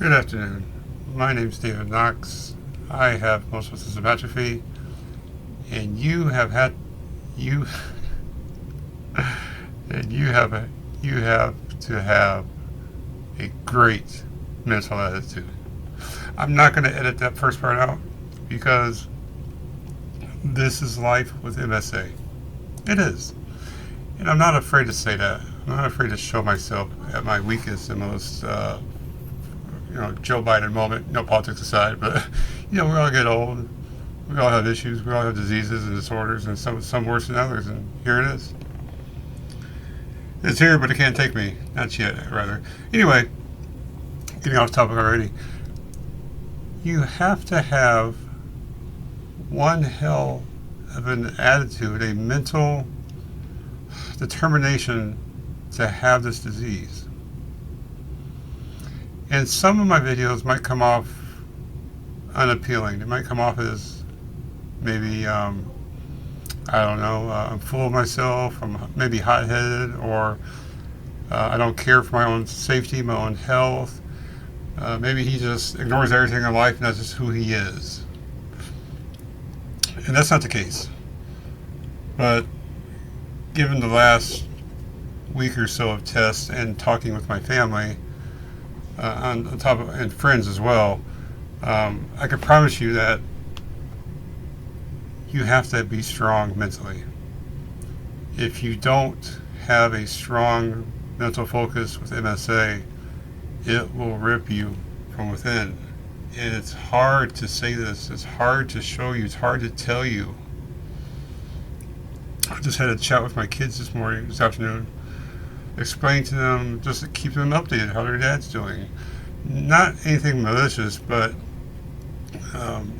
Good afternoon. My name is David Knox. I have multiple system atrophy, and you and you have to have a great mental attitude. I'm not going to edit that first part out because this is life with MSA. It is, and I'm not afraid to say that. I'm not afraid to show myself at my weakest and most Joe Biden moment, no politics aside, but we all get old. We all have issues. We all have diseases and disorders, and some worse than others. And here it is. It's here, but it can't take me. Not yet, rather. Anyway, getting off topic already. You have to have one hell of an attitude, a mental determination to have this disease. And some of my videos might come off unappealing. They might come off as maybe, I don't know, I'm full of myself, I'm maybe hot-headed, or I don't care for my own safety, my own health. Maybe he just ignores everything in life and that's just who he is. And that's not the case. But given the last week or so of tests and talking with my family, on top of, and friends as well, I can promise you that you have to be strong mentally. If you don't have a strong mental focus with MSA, it will rip you from within. And it's hard to say this, it's hard to show you, it's hard to tell you. I just had a chat with my kids this afternoon, explain to them, just to keep them updated how their dad's doing. Not anything malicious, but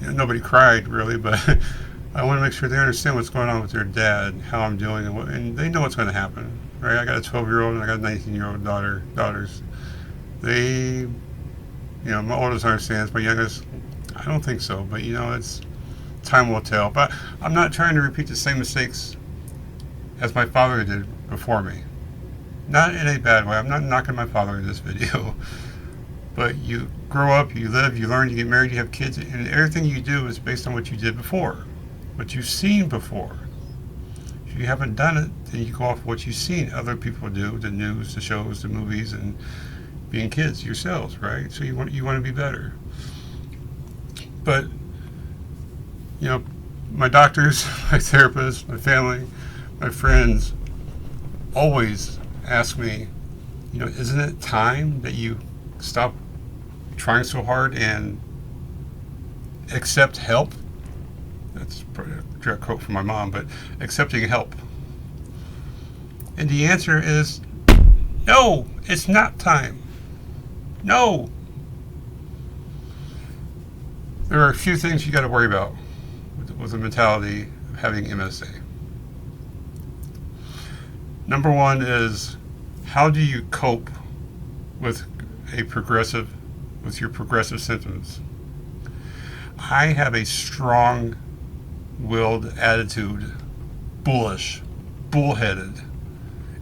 nobody cried really, but I want to make sure they understand what's going on with their dad, how I'm doing, and they know what's going to happen, right? I got a 12-year-old and I got a 19-year-old daughters. They, my oldest understands, my youngest, I don't think so, but it's time will tell. But I'm not trying to repeat the same mistakes as my father did before me. Not in a bad way. I'm not knocking my father in this video. But you grow up, you live, you learn, you get married, you have kids, and everything you do is based on what you did before, what you've seen before. If you haven't done it, then you go off what you've seen other people do, the news, the shows, the movies, and being kids yourselves, right? So you want to be better. But my doctors, my therapists, my family, my friends always ask me, isn't it time that you stop trying so hard and accept help? That's probably a direct quote from my mom, but accepting help. And the answer is no, it's not time. No. There are a few things you got to worry about with the mentality of having MSA. Number one is, how do you cope with your progressive symptoms? I have a strong-willed attitude, bullish, bullheaded,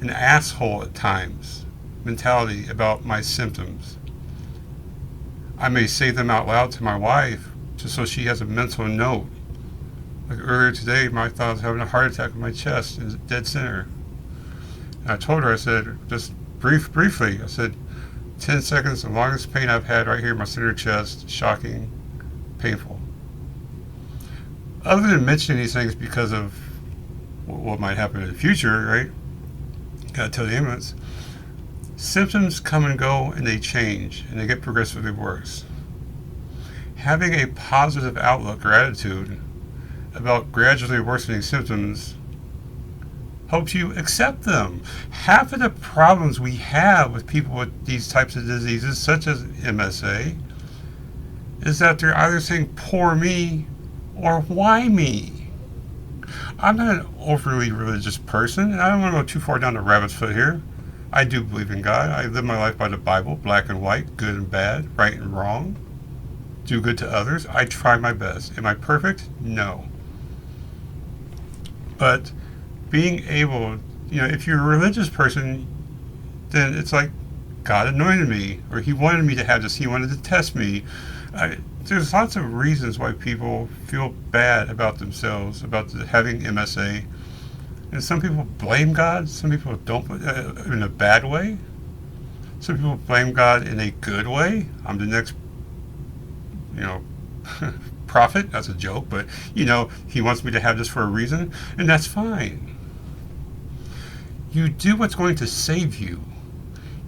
an asshole at times mentality about my symptoms. I may say them out loud to my wife just so she has a mental note. Like earlier today, I thought I was having a heart attack in my chest, in the dead center. And I told her, I said, just briefly, I said, 10 seconds, the longest pain I've had right here in my center chest, shocking, painful. Other than mentioning these things because of what might happen in the future, right? Gotta tell the ambulance. Symptoms come and go and they change and they get progressively worse. Having a positive outlook or attitude about gradually worsening symptoms helps you accept them. Half of the problems we have with people with these types of diseases, such as MSA, is that they're either saying, poor me, or why me? I'm not an overly religious person, and I don't want to go too far down the rabbit's foot here. I do believe in God. I live my life by the Bible, black and white, good and bad, right and wrong. Do good to others. I try my best. Am I perfect? No. But being able, if you're a religious person, then it's like God anointed me, or He wanted me to have this, He wanted to test me. There's lots of reasons why people feel bad about themselves, about having MSA. And some people blame God, some people don't, in a bad way. Some people blame God in a good way. I'm the next, you know, prophet. That's a joke, but, He wants me to have this for a reason, and that's fine. You do what's going to save you.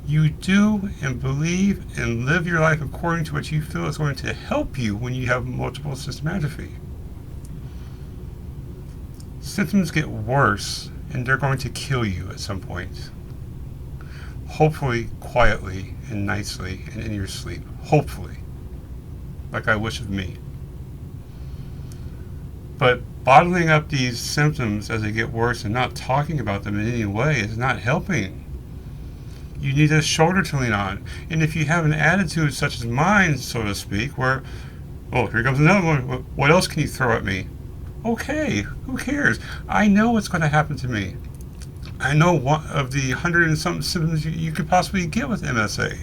You do and believe and live your life according to what you feel is going to help you when you have multiple system atrophy. Symptoms get worse, and they're going to kill you at some point. Hopefully, quietly and nicely and in your sleep. Hopefully. Like I wish of me. But bottling up these symptoms as they get worse and not talking about them in any way is not helping. You need a shoulder to lean on. And if you have an attitude such as mine, so to speak, where, oh, here comes another one. What else can you throw at me? Okay, who cares? I know what's going to happen to me. I know one of the 100 and something symptoms you could possibly get with MSA.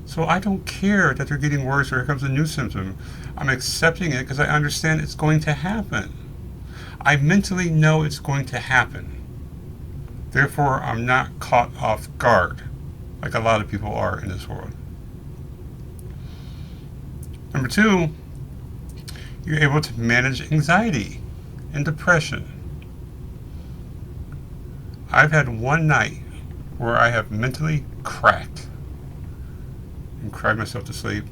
So I don't care that they're getting worse or here comes a new symptom. I'm accepting it because I understand it's going to happen. I mentally know it's going to happen. Therefore, I'm not caught off guard like a lot of people are in this world. Number 2, you're able to manage anxiety and depression. I've had one night where I have mentally cracked and cried myself to sleep,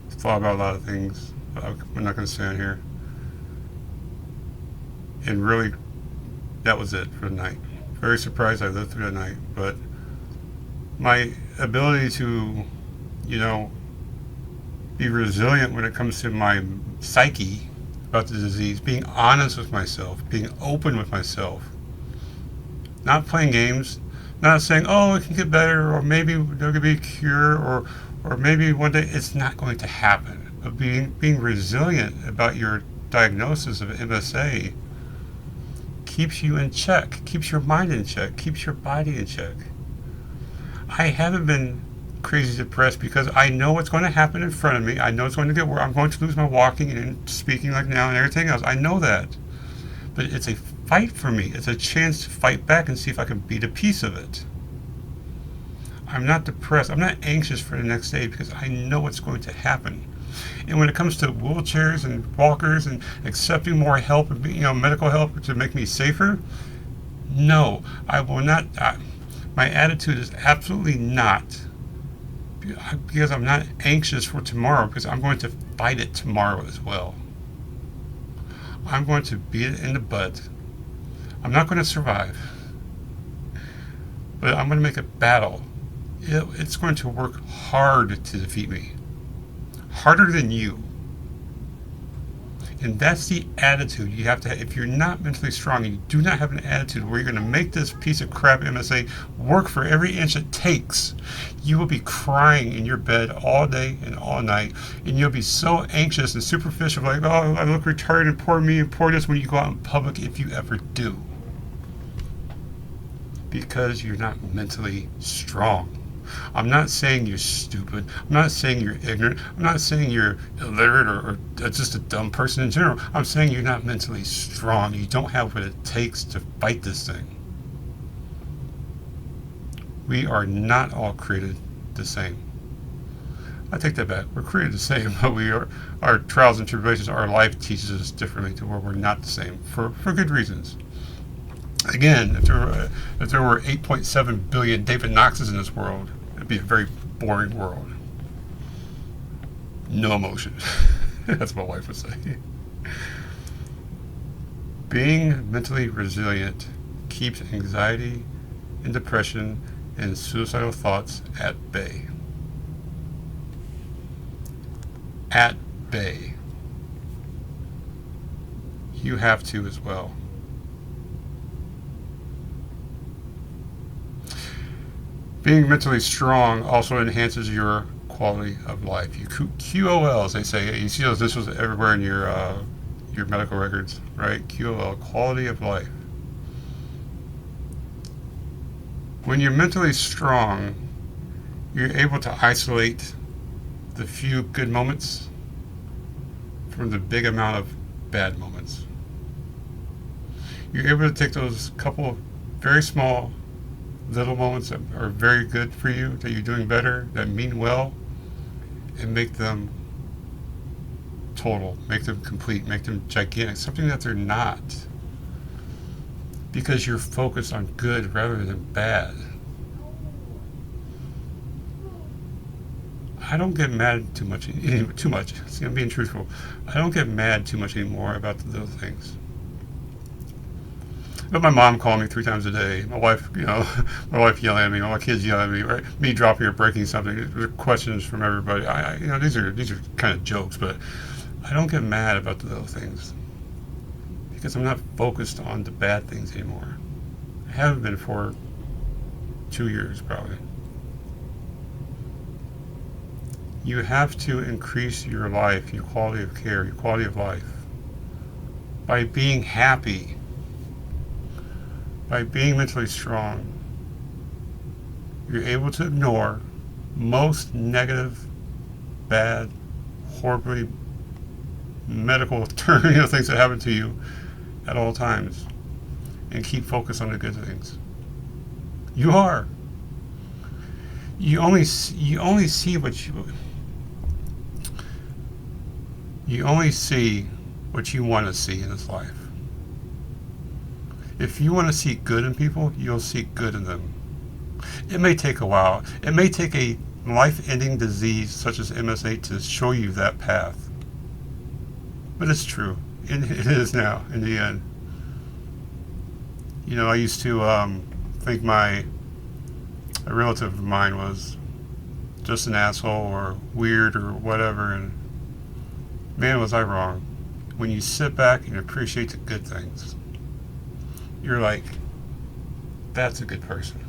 thought about a lot of things I'm not going to say on here. And really, that was it for the night. Very surprised I lived through the night, but my ability to, be resilient when it comes to my psyche about the disease, being honest with myself, being open with myself, not playing games, not saying, oh, it can get better, or maybe there could be a cure, or maybe one day it's not going to happen. But being resilient about your diagnosis of MSA keeps you in check, keeps your mind in check, keeps your body in check. I haven't been crazy depressed because I know what's going to happen in front of me. I know it's going to get worse. I'm going to lose my walking and speaking like now and everything else. I know that. But it's a fight for me. It's a chance to fight back and see if I can beat a piece of it. I'm not depressed. I'm not anxious for the next day because I know what's going to happen. And when it comes to wheelchairs and walkers and accepting more help, medical help to make me safer, no, I will not. My attitude is absolutely not, because I'm not anxious for tomorrow, because I'm going to fight it tomorrow as well. I'm going to beat it in the bud. I'm not going to survive, but I'm going to make a battle. It's going to work hard to defeat me. Harder than you. And that's the attitude you have to have. If you're not mentally strong and you do not have an attitude where you're going to make this piece of crap MSA work for every inch it takes, you will be crying in your bed all day and all night, and you'll be so anxious and superficial, like, oh, I look retarded and poor me and poor this, when you go out in public, if you ever do. Because you're not mentally strong. I'm not saying you're stupid. I'm not saying you're ignorant. I'm not saying you're illiterate or just a dumb person in general. I'm saying you're not mentally strong. You don't have what it takes to fight this thing. We are not all created the same. I take that back. We're created the same, but our trials and tribulations, our life teaches us differently to where we're not the same for good reasons. Again, if there were 8.7 billion David Knoxes in this world, it'd be a very boring world. No emotion. That's what my wife would say. Being mentally resilient keeps anxiety and depression and suicidal thoughts at bay. At bay. You have to as well. Being mentally strong also enhances your quality of life. You QOLs, they say. You see those initials everywhere in your medical records, right? QOL, quality of life. When you're mentally strong, you're able to isolate the few good moments from the big amount of bad moments. You're able to take those couple of very small little moments that are very good for you, that you're doing better, that mean well, and make them total, make them complete, make them gigantic, something that they're not. Because you're focused on good rather than bad. I don't get mad too much. See, I'm being truthful. I don't get mad too much anymore about the little things. But my mom called me 3 times a day. My wife, my wife yelling at me. My kids yelling at me. Right? Me dropping or breaking something. There are questions from everybody. These are kind of jokes, but I don't get mad about the little things because I'm not focused on the bad things anymore. I haven't been for 2 years probably. You have to increase your life, your quality of care, your quality of life by being happy, by being mentally strong. You're able to ignore most negative, bad, horribly medical things that happen to you at all times and keep focused on the good things. You are. You only see what you want to see in this life. If you want to see good in people, you'll see good in them. It may take a while. It may take a life-ending disease such as MSA to show you that path. But it's true. It is now, in the end. I used to think a relative of mine was just an asshole or weird or whatever, and man, was I wrong. When you sit back and appreciate the good things, you're like, that's a good person.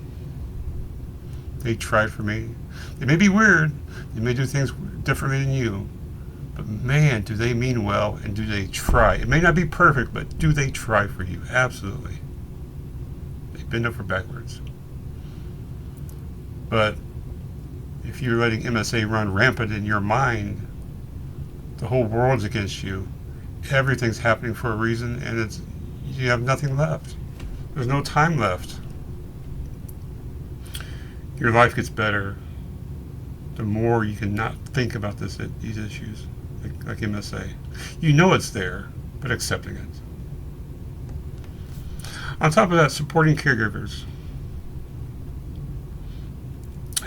They tried for me. They may be weird. They may do things differently than you. But man, do they mean well and do they try. It may not be perfect, but do they try for you? Absolutely. They bend over backwards. But if you're letting MSA run rampant in your mind, the whole world's against you. Everything's happening for a reason, and you have nothing left. There's no time left. Your life gets better the more you can not think about these issues, like MSA. You know it's there, but accepting it. On top of that, supporting caregivers.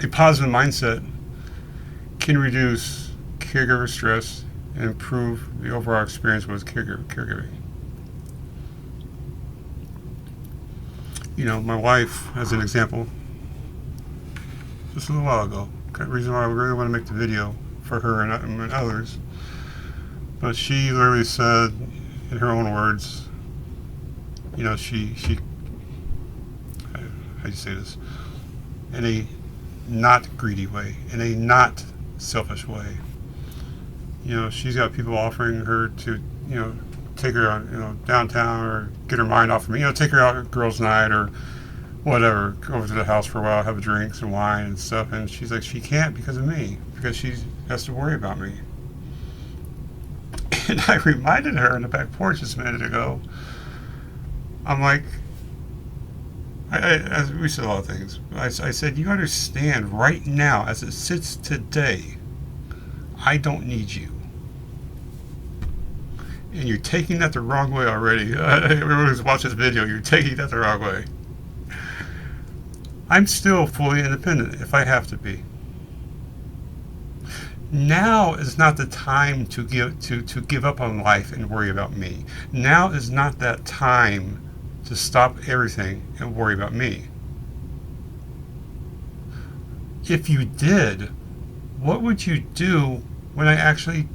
A positive mindset can reduce caregiver stress and improve the overall experience with caregiving. My wife, as an example, just a little while ago, the reason why I really want to make the video for her and others, but she literally said, in her own words, she how do you say this, in a not greedy way, in a not selfish way. She's got people offering her to, take her on, downtown or get her mind off of me, take her out at girls' night or whatever, go over to the house for a while, have drinks and wine and stuff. And she's like, she can't because of me, because she has to worry about me. And I reminded her on the back porch just a minute ago, I'm like, we said a lot of things. I said, you understand right now, as it sits today, I don't need you. And you're taking that the wrong way already. Everyone who's watched this video, you're taking that the wrong way. I'm still fully independent if I have to be. Now is not the time to give up on life and worry about me. Now is not that time to stop everything and worry about me. If you did, what would you do when I actually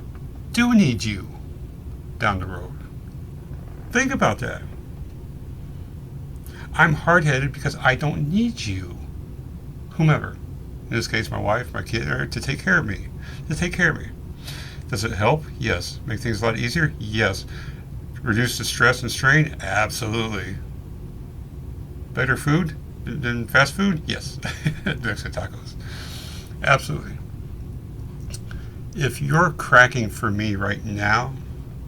do need you down the road? Think about that. I'm hard-headed because I don't need you, whomever, in this case my wife, my kid, to take care of me. Does it help? Yes. Make things a lot easier? Yes. Reduce the stress and strain? Absolutely. Better food? than fast food? Yes. Mexican tacos. Absolutely. If you're cracking for me right now,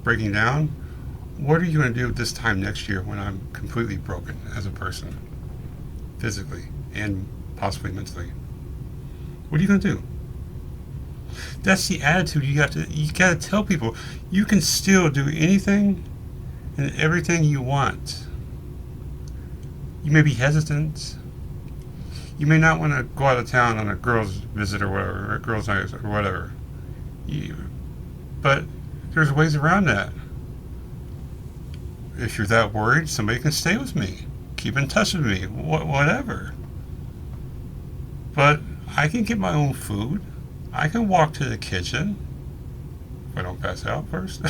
breaking down, what are you going to do this time next year when I'm completely broken as a person, physically and possibly mentally? What are you going to do? That's the attitude you got to tell people. You can still do anything and everything you want. You may be hesitant. You may not want to go out of town on a girls' visit or whatever, or girls' night or whatever. But there's ways around that. If you're that worried, somebody can stay with me. Keep in touch with me. Whatever. But I can get my own food. I can walk to the kitchen. If I don't pass out first.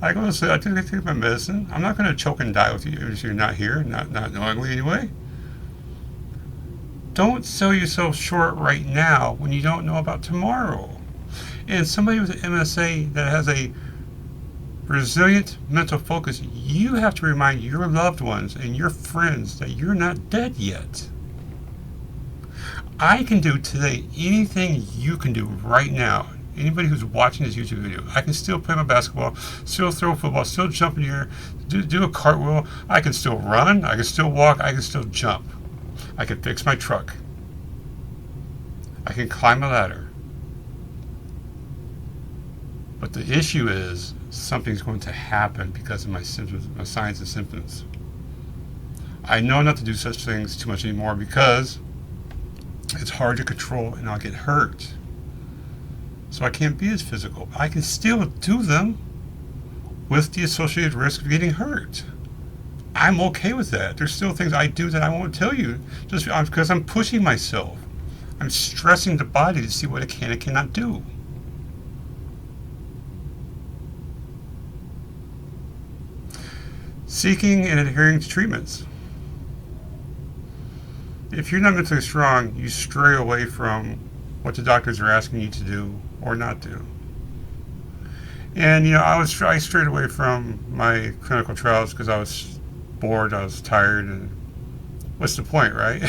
I go to sleep. I take my medicine. I'm not going to choke and die with you if you're not here, not knowingly anyway. Don't sell yourself short right now when you don't know about tomorrow. And somebody with an MSA that has a resilient mental focus, you have to remind your loved ones and your friends that you're not dead yet. I can do today anything you can do right now. Anybody who's watching this YouTube video, I can still play my basketball, still throw a football, still jump in the air, do a cartwheel. I can still run, I can still walk, I can still jump. I can fix my truck. I can climb a ladder. But the issue is something's going to happen because of my symptoms, my signs and symptoms. I know not to do such things too much anymore because it's hard to control and I'll get hurt. So I can't be as physical. I can still do them with the associated risk of getting hurt. I'm okay with that. There's still things I do that I won't tell you just because I'm pushing myself. I'm stressing the body to see what it can and cannot do. Seeking and adhering to treatments. If you're not mentally strong, you stray away from what the doctors are asking you to do or not do. And I strayed away from my clinical trials because I was bored, I was tired, and what's the point, right?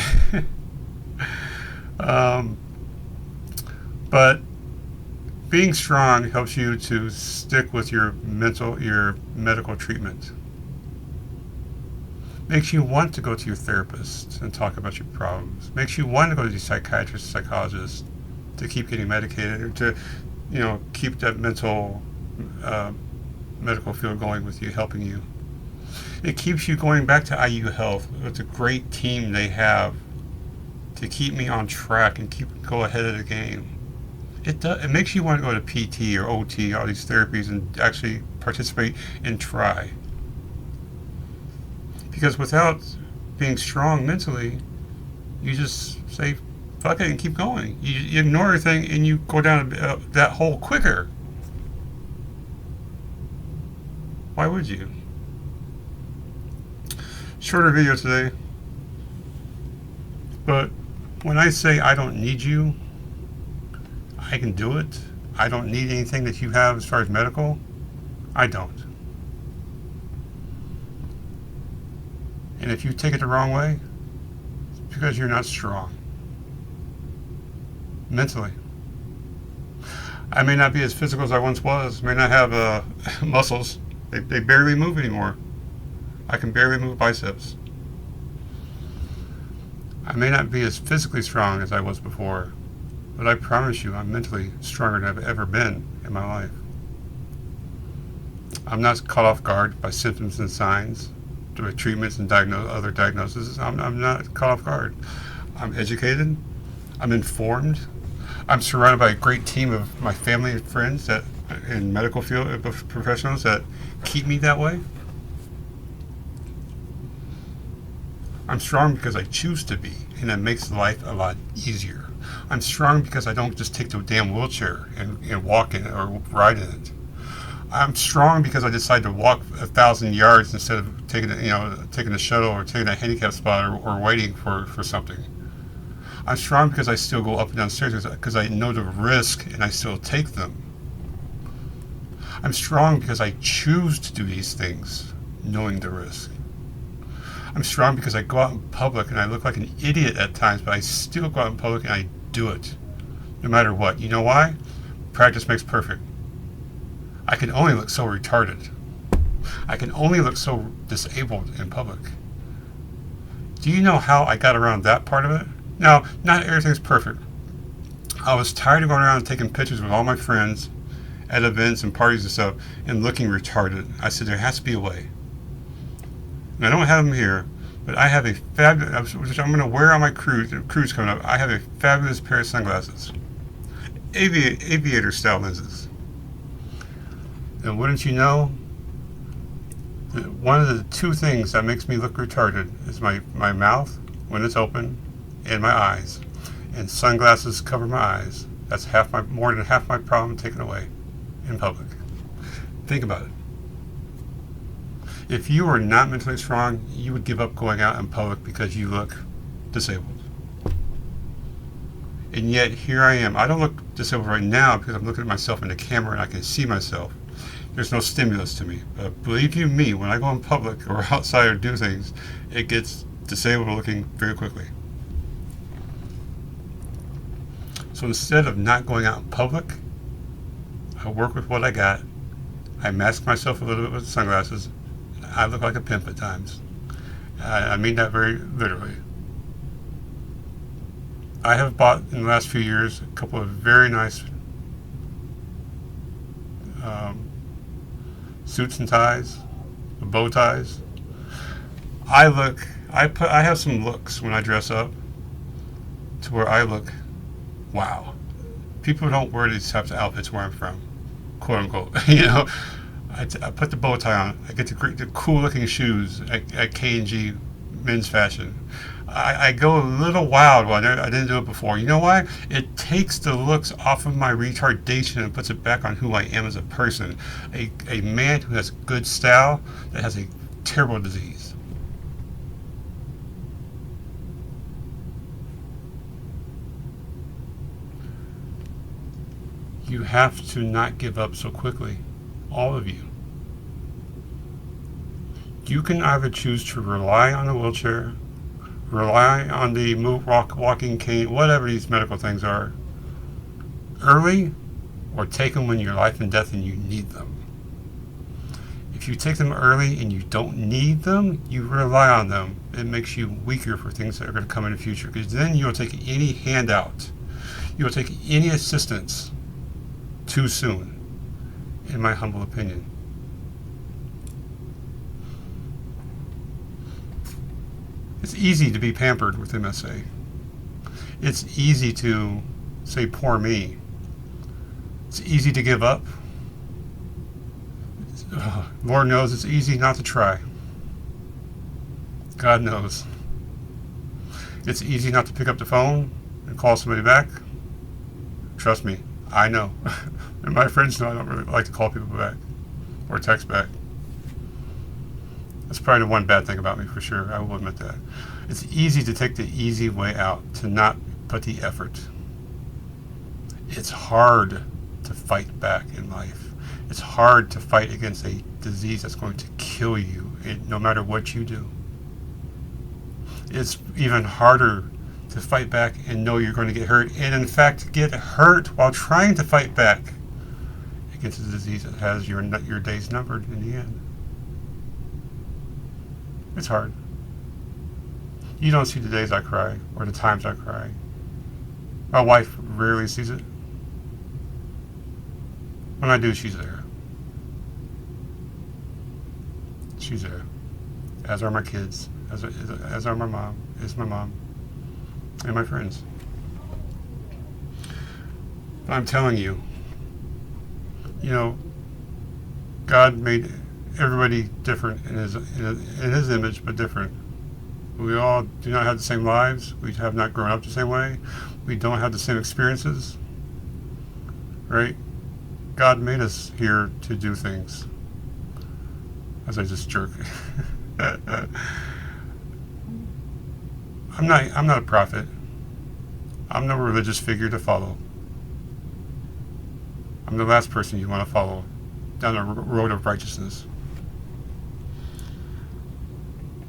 But being strong helps you to stick with your medical treatment. Makes you want to go to your therapist and talk about your problems. Makes you want to go to your psychiatrist, psychologist to keep getting medicated or to, keep that medical field going with you, helping you. It keeps you going back to IU Health. It's a great team they have to keep me on track and go ahead of the game. It makes you want to go to PT or OT, all these therapies, and actually participate and try. Because without being strong mentally, you just say, fuck it, and keep going. You ignore everything and you go down that hole quicker. Why would you? Shorter video today. But when I say I don't need you, I can do it. I don't need anything that you have as far as medical. I don't. And if you take it the wrong way, it's because you're not strong. Mentally. I may not be as physical as I once was. May not have muscles. They barely move anymore. I can barely move biceps. I may not be as physically strong as I was before, but I promise you I'm mentally stronger than I've ever been in my life. I'm not caught off guard by symptoms and signs, by treatments and other diagnoses. I'm not caught off guard. I'm educated. I'm informed. I'm surrounded by a great team of my family and friends that in medical field professionals that keep me that way. I'm strong because I choose to be, and that makes life a lot easier. I'm strong because I don't just take the damn wheelchair and walk in it or ride in it. I'm strong because I decide to walk 1,000 yards instead of taking a shuttle or taking a handicap spot or waiting for something. I'm strong because I still go up and down stairs because I know the risk and I still take them. I'm strong because I choose to do these things knowing the risk. I'm strong because I go out in public and I look like an idiot at times, but I still go out in public and I do it, no matter what. You know why? Practice makes perfect. I can only look so retarded. I can only look so disabled in public. Do you know how I got around that part of it? Now, not everything's perfect. I was tired of going around and taking pictures with all my friends at events and parties and stuff and looking retarded. I said, there has to be a way. And I don't have them here, but I have a fabulous, which I'm going to wear on my cruise coming up. I have a fabulous pair of sunglasses. Aviator style lenses. And wouldn't you know, one of the two things that makes me look retarded is my mouth when it's open and my eyes. And sunglasses cover my eyes. That's more than half my problem taken away in public. Think about it. If you were not mentally strong, you would give up going out in public because you look disabled. And yet here I am. I don't look disabled right now because I'm looking at myself in the camera and I can see myself. There's no stimulus to me. But believe you me, when I go in public or outside or do things, it gets disabled looking very quickly. So instead of not going out in public, I work with what I got. I mask myself a little bit with sunglasses. I look like a pimp at times. I mean that very literally. I have bought in the last few years a couple of very nice suits and ties, bow ties. I have some looks when I dress up to where I look, wow. People don't wear these types of outfits where I'm from, quote unquote. You know, I put the bow tie on. I get the cool looking shoes at K&G Men's Fashion. I go a little wild when I didn't do it before. You know why? It takes the looks off of my retardation and puts it back on who I am as a person. A man who has good style that has a terrible disease. You have to not give up so quickly. All of you. You can either choose to rely on a wheelchair, rely on the walking cane, whatever these medical things are, early, or take them when you're life and death and you need them. If you take them early and you don't need them, you rely on them. It makes you weaker for things that are going to come in the future, because then you'll take any handout, you'll take any assistance too soon, in my humble opinion. It's easy to be pampered with MSA. It's easy to say, poor me. It's easy to give up. Lord knows it's easy not to try. God knows. It's easy not to pick up the phone and call somebody back. Trust me, I know. And my friends know I don't really like to call people back or text back. That's probably the one bad thing about me, for sure. I will admit that. It's easy to take the easy way out, to not put the effort. It's hard to fight back in life. It's hard to fight against a disease that's going to kill you, no matter what you do. It's even harder to fight back and know you're going to get hurt, and in fact get hurt while trying to fight back against a disease that has your days numbered in the end. It's hard. You don't see the days I cry or the times I cry. My wife rarely sees it. When I do, she's there. She's there. As are my kids. As are my mom. Is my mom. And my friends. But I'm telling you, God made everybody different in his image, but different. We all do not have the same lives. We have not grown up the same way. We don't have the same experiences. Right? God made us here to do things. As I just jerk. I'm not a prophet. I'm no religious figure to follow. I'm the last person you want to follow down a road of righteousness.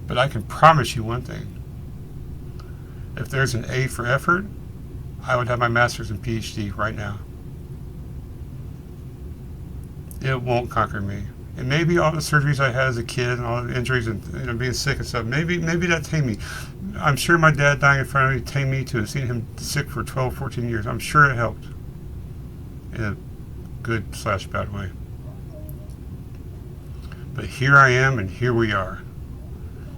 But But I can promise you one thing. If there's an A for effort, I would have my master's and PhD right now. It won't conquer me. And maybe all the surgeries I had as a kid and all the injuries and being sick and stuff, maybe that tamed me. I'm sure my dad dying in front of me tamed me too. Seeing him sick for 12, 14 years, I'm sure it helped. In a good/bad way. But here I am and here we are.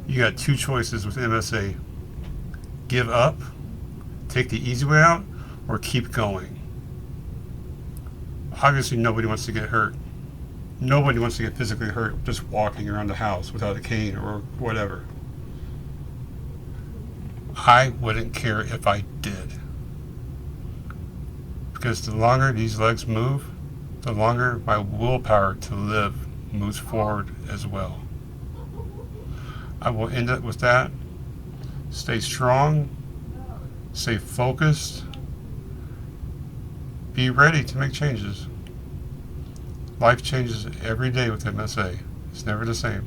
You got two choices with MSA. Give up, take the easy way out, or keep going. Obviously nobody wants to get hurt. Nobody wants to get physically hurt just walking around the house without a cane or whatever. I wouldn't care if I did. Because the longer these legs move, the longer my willpower to live moves forward as well. I will end it with that. Stay strong, stay focused, be ready to make changes. Life changes every day with MSA. It's never the same.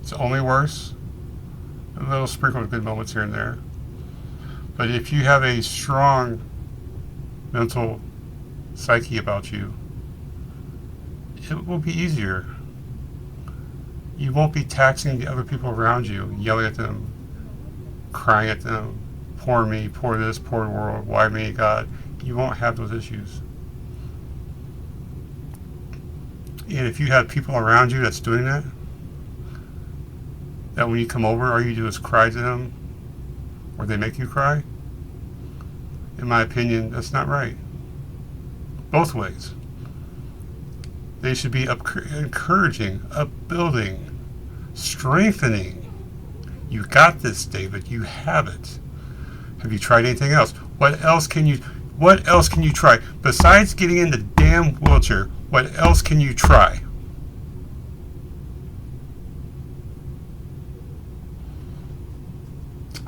It's only worse. A little sprinkle of good moments here and there. But if you have a strong mental psyche about you, it will be easier. You won't be taxing the other people around you, yelling at them, crying at them, poor me, poor this, poor the world, why me, God. You won't have those issues. And if you have people around you that's doing that when you come over, all you do is cry to them, or they make you cry, in my opinion, that's not right. Both ways. They should be encouraging, upbuilding, strengthening. You got this, David. You have it. Have you tried anything else? What else can you try? Besides getting in the damn wheelchair, what else can you try?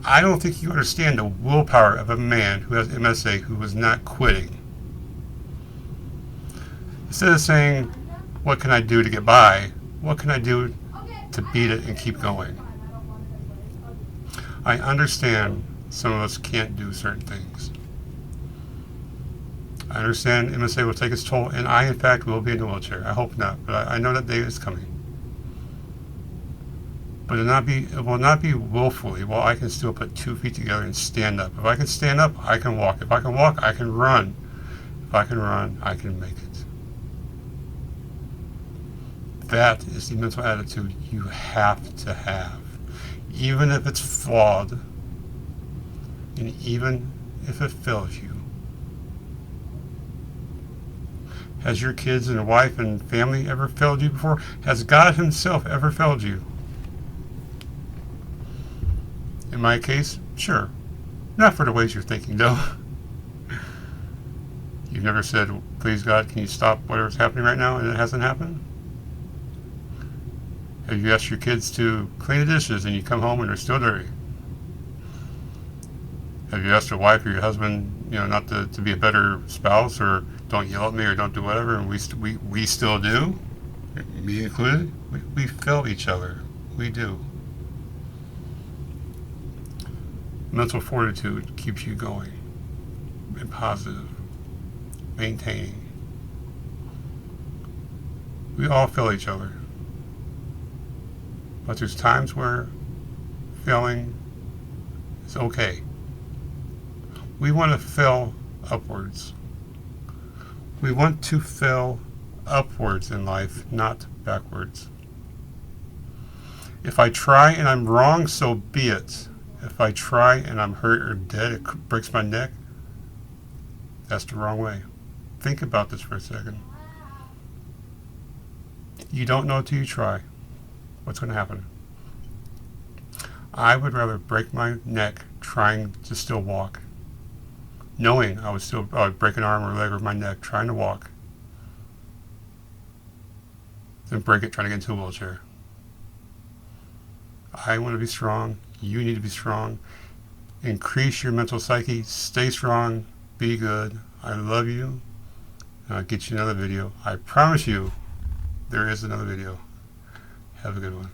I don't think you understand the willpower of a man who has MSA who was not quitting. Instead of saying, what can I do to get by? What can I do to beat it and keep going? I understand some of us can't do certain things. I understand MSA will take its toll, and I, in fact, will be in a wheelchair. I hope not, but I know that day is coming. But it will not be willfully, while I can still put 2 feet together and stand up. If I can stand up, I can walk. If I can walk, I can run. If I can run, I can make it. That is the mental attitude you have to have. Even if it's flawed, and even if it fails you. Has your kids and wife and family ever failed you before? Has God himself ever failed you? In my case, sure. Not for the ways you're thinking, though. You've never said, please God, can you stop whatever's happening right now, and it hasn't happened? Have you asked your kids to clean the dishes and you come home and they're still dirty? Have you asked your wife or your husband, not to be a better spouse, or don't yell at me, or don't do whatever, and we still do? Me included? We fail each other. We do. Mental fortitude keeps you going and positive, maintaining. We all fail each other. But there's times where failing is okay. We want to fail upwards. We want to fail upwards in life, not backwards. If I try and I'm wrong, so be it. If I try and I'm hurt or dead, it breaks my neck, that's the wrong way. Think about this for a second. You don't know until you try what's going to happen. I would rather break my neck trying to still walk, knowing I would break an arm or a leg or my neck trying to walk, than break it trying to get into a wheelchair. I want to be strong. You need to be strong. Increase your mental psyche. Stay strong. Be good. I love you. I'll get you another video. I promise you there is another video. Have a good one.